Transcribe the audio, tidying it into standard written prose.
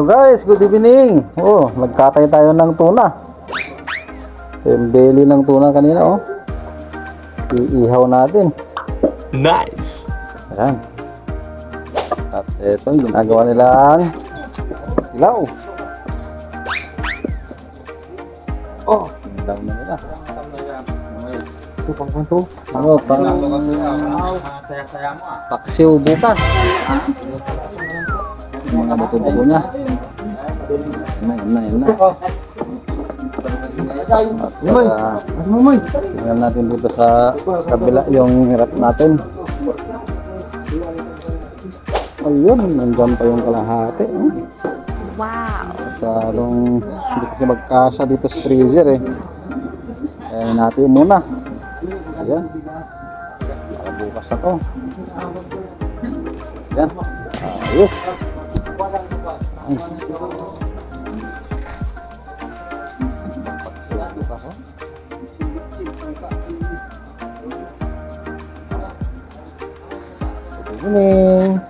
Guys, good evening. Oh, nagkatay tayo ng tuna. Yung belly ng tuna kanina, oh. Iihaw natin. Nice. Ayan. At ito, ginagawa nilang ilaw. Oh, ilaw na nila. Ito, pang kanto. Ano, pang paksiw bukas. Yung mga bato-bato niya. Yun na. At tingnan natin dito sa kabila yung hirap natin. Ayun, nandyan pa yung kalahati. Wow! Masyadong hindi kasi magkasya dito sa freezer eh. Kaya natin muna. Ayan. Para bukas na to. Ayan. Ayos. Good evening.